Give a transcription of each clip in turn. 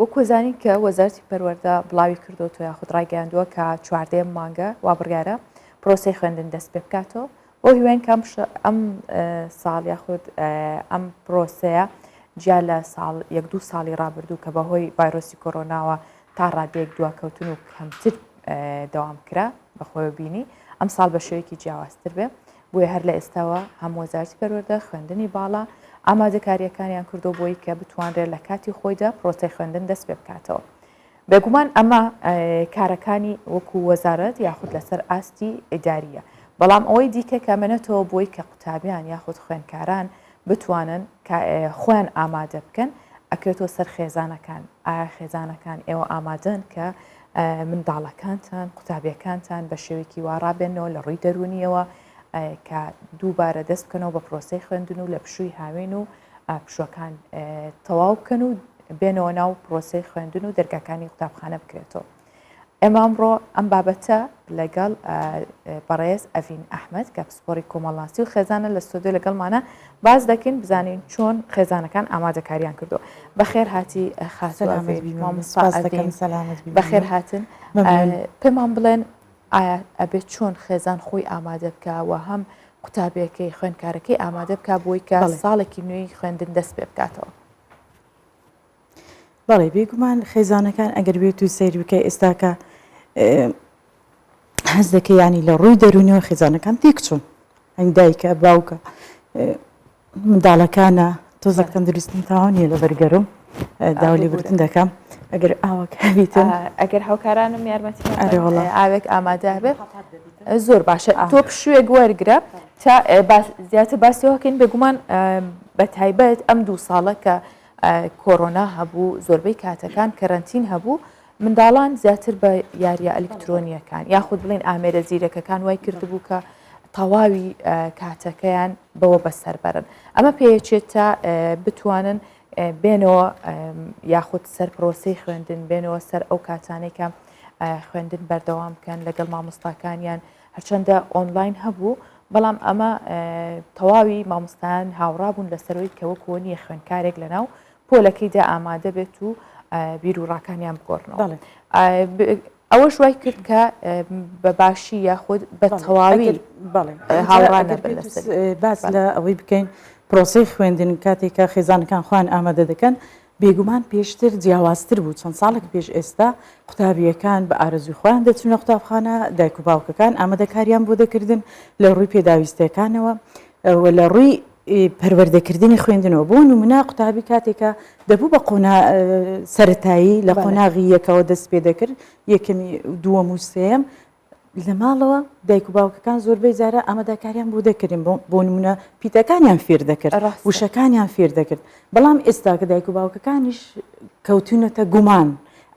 وەکوزانین کە وەزارەتی پەروەردە بڵاوی کردوەوە یاخود ڕایگەیاندووە کە چواردەیەم مانگە وابڕیارە پرۆسەی خوێندن دەست پێ بکاتەوە بۆ هیوێن کەم ئەم ساڵ یاخود ئەم پرۆسەیە جیا لە یەک دوو ساڵی ڕابردوو کە بەهۆی ڤایرۆسی کۆڕۆناوە تا ڕادەیەک دواکەوتن و کەمتر دەوام کرا بەخۆی بینی ئەم ساڵ بە شێوەیەکی جیاوازتر بێ بۆیە هەر لە ئێستاوە هەم وەزارەتی پەروەردە خوێندنی باڵا ئامادەکاریەکانیان کردو بۆی کە بتوانرێت لە کاتی خۆیدا پرۆسەی خوێندن دەست پێ بکاتەوە. بێگومان ئەمە کارەکانی وەکو وەزارەت یاخود لەسەر ئاستی ئیداریە بەڵام ئەوەی دیکە کەمەنێتەوە بۆی کە قوتابیان یاخود خوێندکاران بتوانن خۆیان ئامادە بکەن ئەکرێتەوە سەر خێزانەکان ئایا خێزانەکان ئێوە ئامادەن کە منداڵەکانتان قوتابیەکانتان بە شێوەیەکی وارابێنەوە لە ڕووی دەرونیەوە کە دووبارە دەست بکەنەوە بە پرۆسەی خوێندن و لە پشووی هاوێن و پشوەکان تەواو بکەن و بێنەوە ناو پرۆسەی خوێندن و دەرگاکانی قوتابخانە بکرێتەوە. ئێمە ئەمڕۆ ئەم بابەتە لەگەڵ بەڕێز ئەڤین ئەحمەد کە پسپۆڕی کۆمەڵناسی و خێزانە لە ستۆدیۆ لەگەڵمانە باز دەکەین بزانین چۆن خێزانەکان ئامادەکاریان کردو. بەخێر هاتی بەخێر هاتن پێمان بڵێن ئایا ئەبێت چۆن خێزان خۆی ئامادە بکەوە هەم قوتابیەکەی خوێندکارەکەی ئامادە بکە بۆی کە ساڵێکی نوێی خوێندن دەست پێ بکاتەوە. بەڵێ بێگومان خێزانەکان ئەگەر بێت و سیر بکە ئێستاکە هەز دەکە ینی لە ڕووی دەرونیەوە خێزانەکان تێک چوون هەنگ دایکە باوکە منداڵەکانە تۆزێک تەندروستن تاوانیە لە بەرگەرم داولی بردن دەکەم ئەگەر ئاوەکەبیتن ئەگەر هاوکارانم یارمەتی ئاوێک ئامادە بێت زۆر باشە تۆ پشوێک وەرگرە تا زیاتر باسیەوەکەین بێگومان بە تایبەت ئەم دوو ساڵە کە کۆڕۆنا هەبوو زۆربەی کاتەکان کەرەنتین هەبوو منداڵان زیاتر بە یاریە ئەلکترۆنیەکان یاخود بڵین ئامێرە زیرەکەکان وای کردبوو کە تەواوی کاتەکەیان بەوە بەسەر بەرن ئەمە پێچێت تا بتوانن بێنەوە یاخود سەر پرۆسەی خوێندن بێنەوە سەر ئەو کاتانێکە خوێندن بەردەوام بکەن لەگەڵ مامۆستاکانیان هەرچەندە ئۆنلاین هەبوو بەڵام ئەمە تەواوی مامۆستایان هاوڕابوون لەسەرەوەی کە وەکووە نیە خوێندکارێک لەناو پۆلەکەیدا ئامادە بێت و بیر و ڕاکانیان بگۆڕنەوە ئەوەش وای کرد کە بە باشی یاخود بە تەواوی هاوڕانە باس لە ئەوەی بکەین پرۆسەی خوێندن کاتێکە خێزانەکان خوان ئامادە دەکەن بێگومان پێشتر جیاوازتر بوو چەند ساڵێک پێش ئێستا قوتابیەکان بە ئارەزوی خۆیان دەچونە قوتابخانە دایک و باوکەکان ئامادەکاریان بۆ دەکردن لە ڕووی پێداویستەکانەوە لە ڕووی پەروەردەکردنی خوێندنەوە بۆ نمونە قوتابی کاتێکە دەبوو بە قۆنا سەرەتایی لە قۆناغی یەکەوە دەست پێ دەکرد یەکەمی دووەم و سێم لە ماڵەوە دایک و باوکەکان زۆربەی جارە ئامادەکاریان بۆ دەکردن بۆ نمونە پیتەکانیان فێر دەکرد وشەکانیان فێر دەکرد بەڵام ئێستا کە دایک و باوکەکانیش کەوتونەتە گومان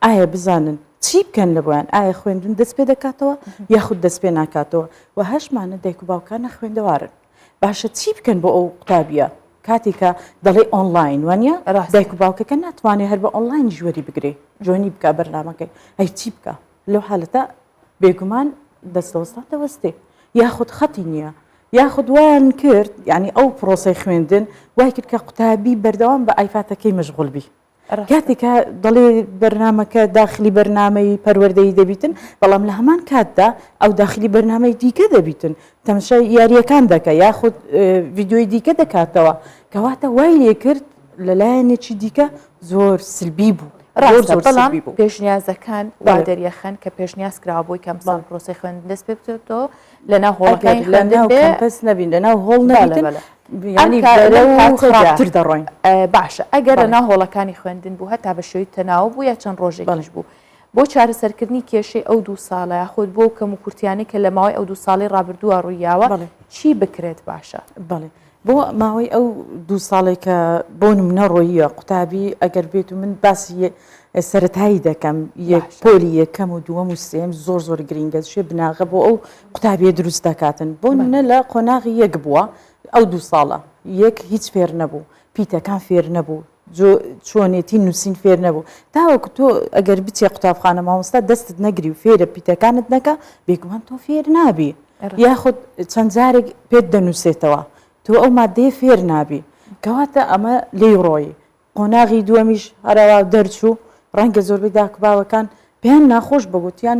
ئایا بزانن چی بکەن لە بۆیان ئایا خوێندن دەست پێ دەکاتەوە یاخود دەست پێ ناکاتەوە و هەشمانە دایک و باوکانە خوێندەوارن باشە چی بکەن بۆ ئەو قوتابیە کاتێکە دەڵێ ئۆنلاین وانە دایک و باوکەکە ناتوانێت هەر بە ئۆنلاین ژوەری بگرێ جوۆنی بکە بەرنامەکەی ئەی چی بکە لەو حالەتە بێگومان دەستەوەستان دەوەستێ یاخود خەتی نییە یاخود وایان کرد یعنی ئەو پرۆسەی خوێندن وای کرد کە قوتابی بەردەوام بە ئایفاتەکەی مەشغوڵ بی کاتێکە دەڵێ بەرنامەکە داخلی بەرنامەی پەروەردەی دەبیتن بەڵام لە هەمان کاتدا ئەو داخلی بەرنامەی دیکە دەبیتن تەماشای یاریەکان دەکە یاخود ڤیدیۆی دیکە دەکاتەوە کەواتە وای لێ کرد لەلایەنێکی دیکە زۆر سلبی بوو بەڵام پێشنیازەکان وا دەریەخەن کە پێشنیاز کراوە بۆی کەم ساڵ پرۆسەی خوێندن دەست پێ بکرێتەوە لەناو هۆڵەکان لەناو کەمپەس نەبین لەناو هۆڵ نەبێتن تر دەڕۆین باشە ئەگەر لەناو هۆڵەکانی خوێندن بوو هەتا بە شێوەی تەناو بوو یا چەند ڕۆژێکیش بوو بۆ چارەسەرکردنی کێشەی ئەو دوو ساڵە یاخود بۆ کەم و کورتیانەی کە لە ماوەی ئەو دوو ساڵی ڕابردووە ڕوویاوە چی بکرێت باشە بەڵێ بۆ ماوەی ئەو دوو ساڵێکە بۆ نمونە ڕۆیە قوتابی ئەگەر بێت و من باسی سەرەتایی دەکەم یەک پۆلی یەکەم و دووەم و سێم زۆر زۆر گرینگە شێ بناغە بۆ ئەو قوتابیە دروست دەکاتن بۆ نمونە لە قۆناغی یەک بووە ئەو دوو ساڵە یەک هیچ فێر نەبوو پیتەکان فێر نەبوو چۆنێتی نووسین فێر نەبوو تاوەکو تۆ ئەگەر بچێ قوتابخانە مامۆستا دەستت نەگری و فێرە پیتەکانت نەکە بێگومان تۆ فێر نابی یاخود چەند جارێک پێت دەنووسێتەوە تۆ ئەو مادەیە فێر نابی کەواتە ئەمە لێی ڕۆی قۆناغی دووەمیش هەراوا دەرچوو ڕەنگە زۆربەی داکباوەکان پێیان ناخۆش بەگوتیان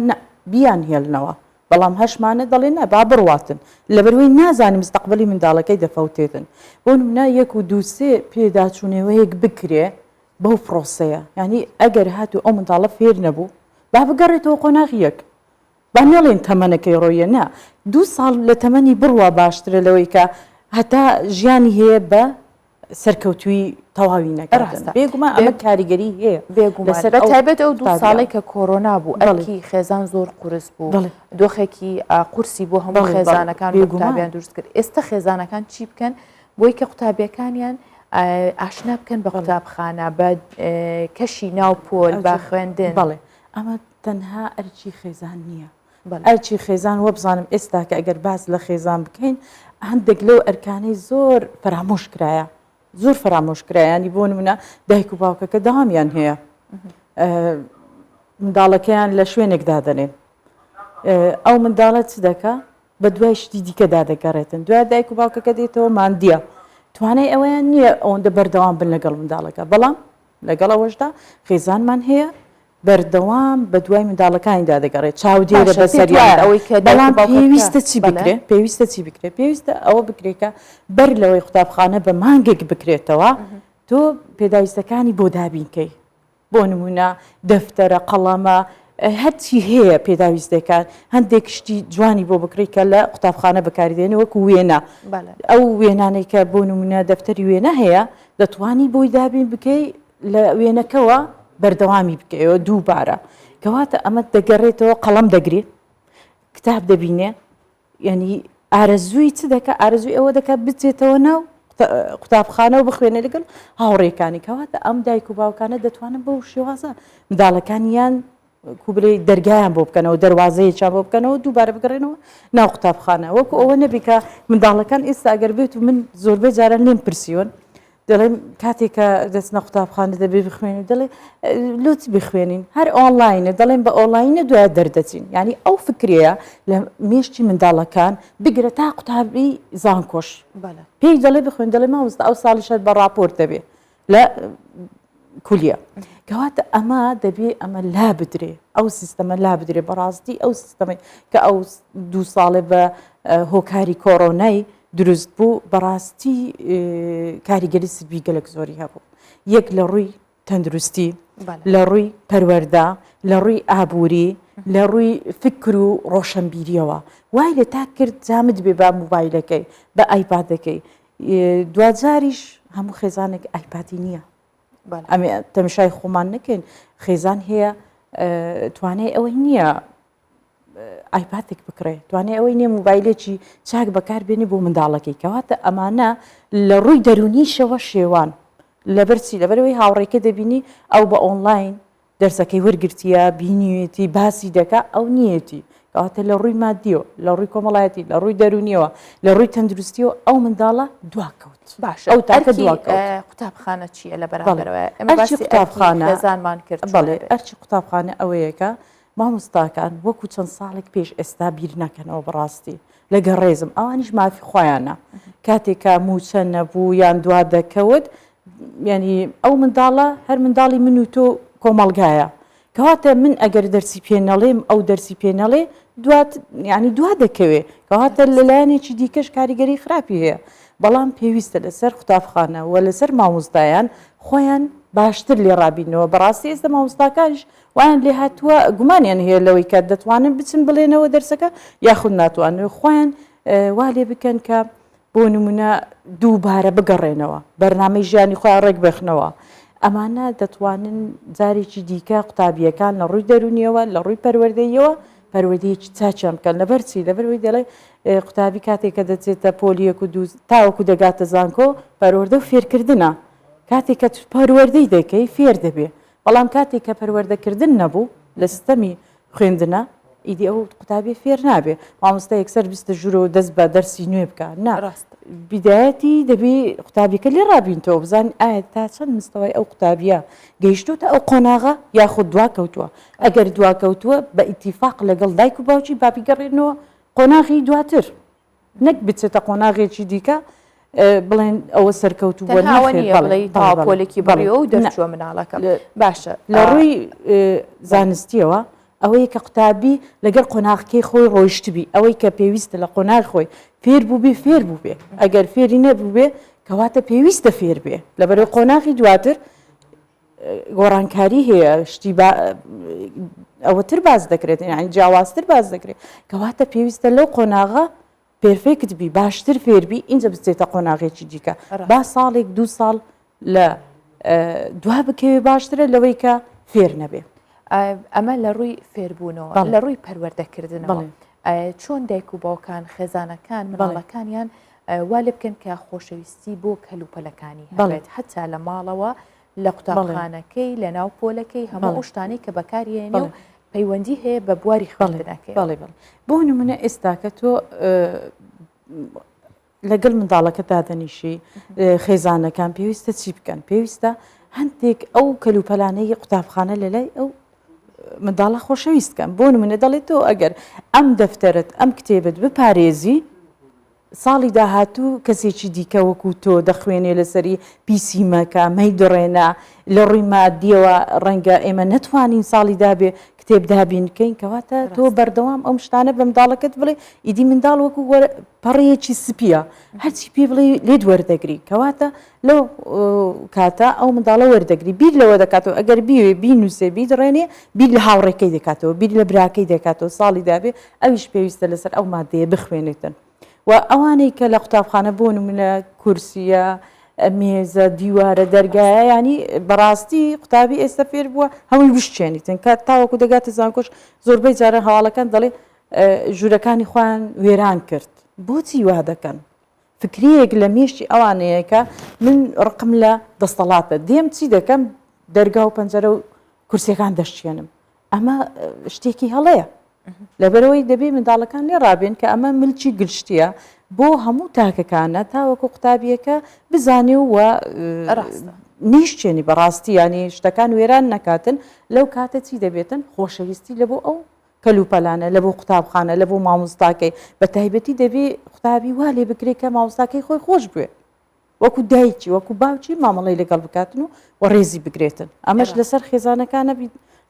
بیان هێلنەوە بەڵام هەشمانە دەڵێن با بڕواتن لەبەرەوەی نازانانی مستەقبلی منداڵەکەی دەفەوتێتن بۆ نمونە 1 و 2 3 پێداچوونەوەیەک بکرێ بەو پرۆسەیە ینی ئەگەر هاتو ئەو منداڵە فێر نەبوو با بگەڕێتەوە قۆناغیەک با نەڵێن تەمەنەکەی ڕۆیە نا 2 ساڵ لە تەمەنی بڕوا باشترە لەوەی کە هەتا ژیانی هەیە بە سەرکەوتوی تەواوی نەکردن بێگومان ئەمە کاریگەری هەیە بێگومان تایبەت ئەو 2 ساڵێک کە کۆرۆنا بوو ئەڵکی خێزان زۆر قورس بوو دۆخێکی قورسی بۆ هەموو خێزانەکان قوتابیان دروست کرد ئێستا خێزانەکان چی بکەن بۆی کە قوتابیەکانیان ئاشنا بکەن بە قوتابخانە بە کەشی ناو پۆل بە خوێندن بەڵێ ئەمە تەنها ئەرچی خێزان نییە ئەرچی خێزان وە بزانم ئێستا کە ئەگەر باز لە خێزان بکەین هەندێک لەو ئەرکانەی زۆر فرامۆش کرایە زۆر فرامۆش کرایانی بۆ نمونە دایک و باوکەکە داوامیان هەیە منداڵەکەیان لە شوێنێکدا دەنێن ئەو منداڵە چ دەکە بە دوای شتی دیکەدا دەگەڕێتن دوای دایک و باوکەکە دێتەوە ماندیە توانای ئەوەیان نییە ئەوەندە بەردەوام بن لەگەڵ منداڵەکە بەڵام لەگەڵ ئەوەشدا خێزانمان هەیە بەردەوام بە دوای منداڵەکانیدا دەگەڕێت چاودێرە بەسەریان ئەوەی کە بەڵام پێویستە چی بکرێت پێویستە چی بکرێت پێویستە ئەوە بکرێتکە بەر لەوەی قوتابخانە بە مانگێک بکرێتەوە تۆ پێداویستەکانی بۆ دابینکەی بۆ نمونە دەفتەرە قەڵەمە هەرچی هەیە پێداویستەکان هەندێک شتی جوانی بۆ بکڕی کە لە قوتابخانە بەکاردێنێ وەکو وێنە ئەو وێنانەی کە بۆ نمونە دەفتەری وێنە هەیە دەتوانی بۆی دابین بکەی لە وێنەکەەوە بەردەوامی بکەیەوە دووبارە کەواتە ئەمە دەگەڕێتەوە قەڵەم دەگرێت کتاب دەبینێ یعنی ئارەزووی چ دەکە ئارەزووی ئەوە دەکات بچێتەوە ناو قوتابخانە و بخوێنە لەگەڵ هاوڕێکانی کەواتە ئەم دایک و باوکانە دەتوانن بەو شێوازە منداڵەکانیان کوبرێ دەرگایان بۆ بکەنەوە دەواازەیەکیان بۆ بکەنەوە دووبارە بگەڕێنەوە ناو قوتابخانە وەکو ئەوە نەبیکە منداڵەکان ئێستا ئەگەر بێت و من زۆربەی جاران لێم پرسیۆن دەڵێم کاتێککە دەچنە قوتابخانە دەبێ بخوێنی دەڵێ لوتی بخوێنین هەر ئۆنلاینە دەڵێن بە ئۆنلاینە دوای دەردەچین ینی ئەو فکرەیە لە مێشتی منداڵەکان بگرە تا قوتابی زانکۆش پێی دەڵێ بخوێن دەڵێ ماوەستا ئەو ساڵیشت بە راپۆرت دەبێ لە کولیە کەواتە ئەمە دەبێ ئەمە لا بدرێ ئەو سیستەمە لا بدرێ بەڕاستی ئەو سیستەمەی کە ئەو 2 ساڵێ بە هۆکاری کۆڕۆنای دروست بوو بەڕاستی کاریگەری سبی گەلک زۆری هەبوو یەک لە ڕووی تەندروستی لە ڕووی پەروەردا لە ڕووی ئابووری لە ڕووی فکر و ڕۆشنبیریەوە وای لە تا کرد جامد بێ با موبایلەکەی بە ئایپادەکەی دوجاریش هەموو خێزانێک ئایپاتی نییە ئەمێ تەمشای خۆمان نەکەین خێزان هەیە توانای ئەوەی نییە ئایپاتێک بکڕێ توانێت ئەوەی نییە موبایلێکی چاک بەکاربێنی بۆ منداڵەکەی کەواتە ئەمانە لە ڕووی دەرونیشەوە شێوان لەبەرچی لەبەرەوەی هاوڕێکە دەبینی ئەو بە ئۆنلاین دەرسەکەی وەرگرتیە بینیوێتی باسی دەکا ئەو نیەتی کەواتە لە ڕووی مادیەوە لە ڕووی کۆمەڵایەتی لە ڕووی دەرونیەوە لە ڕووی تەندروستیەوە ئەو منداڵە دواکەوت باش ئەو تاکە قوتابخانە چیە لە بەرامبەرەوە ئەرچی قوتابخانە خێزانمان کرد بەڵێ ئەرچی قوتابخانە ئەوەیەکە مامۆستاکان وەکو چەند ساڵێک پێش ئێستا بیر ناکەنەوە بەڕاستی لەگە ڕێزم ئەوانیش مافی خۆیانە کاتێکە موچە نەبوو یان دوا دەکەوت ینی ئەو منداڵە هەر منداڵی من و تۆ کۆمەڵگایە کەواتە من ئەگەر دەرسی پێنەڵێم ئەو دەرسی پێنەڵێ ینی دوا دەکەوێ کەواتە لەلایەنێکی دیکەش کاریگەری خراپی هەیە بەڵام پێویستە لەسەر قوتابخانە و لەسەر مامۆستایان خۆیان باشتر لێ ڕابینەوە بەڕاستی ئێستا مامۆستاکانش وایان لێ هاتووە گومانیان هەیە لەوەی کات دەتوانن بچن بڵێنەوە دەرسەکە یاخود ناتوانن خۆیان وا لێ بکەن کە بۆ نمونە دووبارە بگەڕێنەوە بەرنامەی ژیانی خۆیان ڕێک بخنەوە ئەمانە دەتوانن جارێکی دیکە قوتابیەکان لە ڕووی دەرونیەوە لە ڕووی پەروەردەیەوە پەروەردەیەکی چاچیان بکەن لەبەرچی لەبەرەوەی دەڵێ قوتابی کاتێککە دەچێتە پۆلیەک و تاوەکو دەگاتە زانکۆ پەروەردە و فێرکردنە کاتێککە پەروەردەی دەکەی فێر دەبێ بەڵام کاتێک کە پەروەردەکردن نەبوو لە سیستەمی خوێندنە ئیدی ئەو قوتابی فێر نابێ مامۆستا یەکسەر 20 ژوورەوە دەست بە دەرسی نوێ بکە ناڕاست بیدایەتی دەبێ قوتابیەکە لێ ڕابینتەوە بزان ئایا تا چەند مستەوای ئەو قوتابیە گەیشتوتە ئەو قۆناغا یاخود دواکەوتووە ئەگەر دواکەوتووە بە ئیتیفاق لەگەڵ دایک و باوکی بابیگەڕێنەوە قۆناغی دواتر نەک بچێتە قۆناغێکی دیکە بڵێن ئەوە سەرکەوتو بۆ بڵێ تاپۆلێکی بڕیەوە و دەرچووە مناڵەکە باشە لە ڕووی زانستیەوە ئەوەی کە قوتابی لەگەر قۆناغەکەی خۆی ڕۆیشتبی ئەوەی کە پێویستە لە قۆناغ خۆی فێر بوو بێ فێر بوو بێ ئەگەر فێری نەبوو بێ کەواتە پێویستە فێر بێ لەبەرەوەی قۆناغی دواتر گۆڕانکاری هەیە شتی ئەوەتر باز دەکرێت یانی جیاوازتر باز دەکرێت کەواتە پێویستە لەو قۆناغە پێرفێکت بی باشتر فێربی اینجا بچێتە قۆناغێکی دیکە با ساڵێک 2 ساڵ لە دوا بکەوێ باشترە لەوەی کە فێر نەبێ ئەمە لە ڕووی فێربوونەوە لە ڕووی پەروەردەکردنەوە چۆن دایک و باوکان خێزانەکان مناڵەکانیان وا لێ بکەن کە خۆشەویستی بۆ کەلوپەلەکانی هەبێت هەتا لە ماڵەوە لە قوتابخانەکەی لە ناو پۆلەکەی هەموو شتانی کە بەکارهێنێ و پەیوەندی هەیە بە بواری خوێندنەکەی بۆ نمونە ئێستاکە تۆ لەگەڵ منداڵەکە دادەنیشی خێزانەکان پێویستە چی بکەن پێویستە هەندێک ئەو کەلوپەلانەی قوتابخانە لە لای ئەو منداڵە خۆشەویستکەن بۆ نمونە دەڵێت تۆ ئەگەر ئەم دەفتەرت ئەم کتێبت بپارێزی ساڵی داهاتوو کەسێکی دیکە وەکو تۆ دەخوێنێ لەسەری پیسیمەکە مەی دڕێنە لە ڕووی مادیەوە ڕەنگە ئێمە نەتوانین ساڵی دابێ کتێب دابینکەین کەواتە تۆ بەردەوام ئەم شتانە بە منداڵەکەت بڵێ ئیدی منداڵ وەکو پەڕەیەکی سپیە هەرچی پێ بڵێ لێت وەردەگری کەواتە لەو کاتە ئەو منداڵە وەردەگری بیر لەوە دەکاتەوە ئەگەر بیوێ بینووسێ بیدڕێنێ بیر لە هاوڕێکەکەی دەکاتەوە بیر لە براکەی دەکاتەوە ساڵی دابێ ئەویش پێویستە لەسەر ئەو مادەیە بخوێنێتن و ئەوانەی کە لە قوتابخانە بۆ نمونە کورسیە مێزە دیوارە دەرگایە ینی بەڕاستی قوتابی ئێستا فێر بووە هەمووی بشتێنیتن کات تاوەکو دەگاتە زانکۆش زۆربەی جارە هەواڵەکان دەڵێ ژوورەکانی خۆیان وێران کرد بۆچی وا دەکەن فکرەیەک لە مێشتی ئەوانەیەکە من ڕقم لە دەستەڵاتە دێم چی دەکەم دەرگا و پەنجەرە و کورسیەکان دەشتێنم ئەمە شتێکی هەڵەیە لەبەرەوەی دەبێ منداڵەکان لێ ڕابێن کە ئەمە ملکی گشتیە بۆ هەموو تاکەکانە تاوەکو قوتابیەکە بزانێ و نیشتێنی بەڕاستی ینی شتەکان وێران نەکاتن لەو کاتە چی دەبێتن خۆشەویستی لە بۆ ئەو کەلوپەلانە لە بۆ قوتابخانە لە بۆ مامۆستاکەی بە تایبەتی دەبێ قوتابی وا لێ بکرێت کە مامۆستاکەی خۆی خۆش بوێ وەکو دایکی وەکو باوکی مامەڵی لەگەڵ بکاتن و ڕێزی بگرێتن ئەمەش لەسەر خێزانەکانە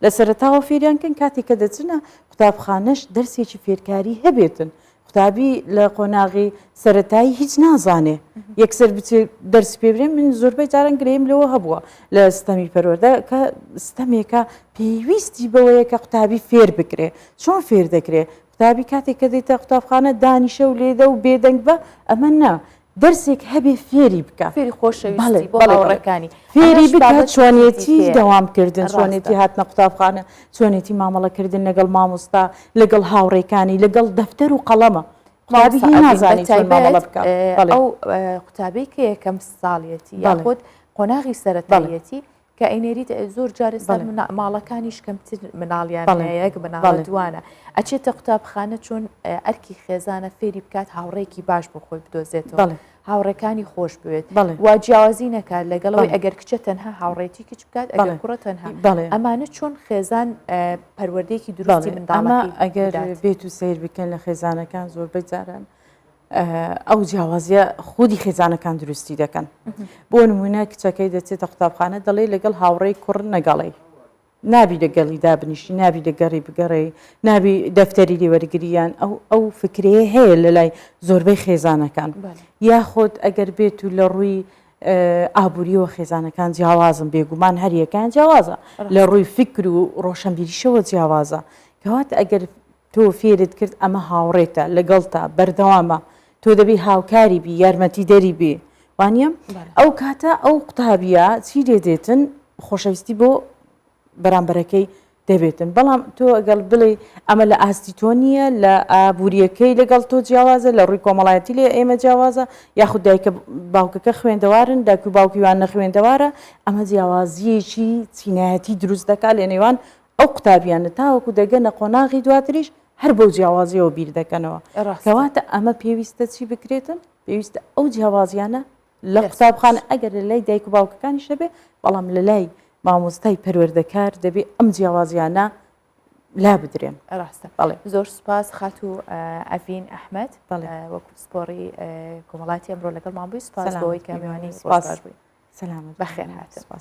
لە سەرەتاوە فێریانکەن کاتێک کە دەچنە قوتابخانەش دەرسێکی فێرکاری هەبێتن قوتابی لە قۆناغی سەرەتایی هیچ نازانێ یەکسەر بچێت دەرس پێبرێن من زۆربەی جاران گرێم لەوە هەبووە لە ستەمی پەروەردە کە ستەمێکە پێویستی بەوەیە کە قوتابی فێر بکرێ چۆن فێر دەکرێت قوتابی کاتێک کە دێتە قوتابخانە دانیشە و لێدە و بێدەنگ بە ئەمە نا دەرسێک هەبێ فێری بکە فێری خۆشەویستی بۆ هاوڕەکانی فێری بکات چۆنیەتی دەوامکردن چۆنێتی هاتنە قوتابخانە چۆنێتی مامەڵەکردن لەگەڵ مامۆستا لەگەڵ هاوڕێکانی لەگەڵ دەفتەر و قەڵەمە قوتابی هی نازانی چۆن مامەڵە بکە ئەو قوتابەی کە یەکەم ساڵیەتی یاخود قۆناغی سەرەتاییەتی کە ئەینێریت زۆر جارە سەر ماڵەکانیش کەمتر مناڵیان یەک بناڵە دوانە ئەچێتە قوتابخانە چۆن ئەرکی خێزانە فێری بکات هاوڕێکی باش بۆ خۆی بدۆزێتەوە هاوڕێکانی خۆش بوێت وا جیاوازی نەکات لەگەڵەوەی ئەگەر کچە تەنها هاوڕێتی کچ بکات ئەگەر کوڕە تەنها ئەمانە چۆن خێزان پەروەردەیەکی دروستی منداڵەکەی ئەگەر بێت و سیر بکەن لە خێزانەکان زۆربەی جاران ئەو جیاوازیە خودی خێزانەکان دروستی دەکەن بۆ نمونە کچەکەی دەچێتە قوتابخانە دەڵێ لەگەڵ هاوڕێی کوڕ نەگەڵی نابی لەگەڵی دابنیشی نابی لەگەڕی بگەڕێ نابی دەفتەری لێوەرگریان ئەو فکرەیە هەیە لە لای زۆربەی خێزانەکان یاخۆت ئەگەر بێت و لە ڕووی ئابوووریەوە خێزانەکان جیاوازم بێگومان هەریەکان جیاوازە لە ڕووی فکر و ڕۆشنبیریشەوە جیاوازە کەواتە ئەگەر تۆ فێرت کرد ئەمە هاوڕێتە لەگەڵتە بەردەوامە تۆ دەبی هاوکاری بی یارمەتی دەری بێ وانە ئەو کاتە ئەو قوتابیە چی دێدێتن خۆشەویستی بۆ بەرامبەرەکەی دەبێتن بەڵام تۆ ئەگەڵ بڵێ ئەمە لە ئاستی تۆ نییە لە ئابوووریەکەی لەگەڵ تۆ جیاوازە لە ڕووی کۆمەڵایەتی لێ ئێمە جیاوازە یاخود دایکە باوکەکە خوێندەوارن داکو باوکیوان نەخوێندەوارە ئەمە جیاوازیەکی چینایەتی دروست دەکات لە نێوان ئەو قوتابیانە تاوەکو دەگەنە قۆناغی دواتریش هەر بەو جیاوازیەوە بیر دەکەنەوە کەواتە ئەمە پێویستە چی بکرێتن پێویستە ئەو جیاوازیانە لە قوتابخانە ئەگەر لە لای دایک و باوکەکانی شەبێ بەڵام لە لای مامۆستای پەروەردەکار دەبێت ئەم جیاوازیانە لا بدرێن ڕاستە بەڵێ زۆر سوپاس خات و ئەڤین ئەحمەد بەڵێ وەکو سپۆڕی کۆمەڵاتی ئەمڕۆ لەگەڵ مابووی سپاس سەلامت بۆی بی. کامیوانی سپاس. ڕۆژباش بووی سەلامت بەخێر هاتن. سپاس.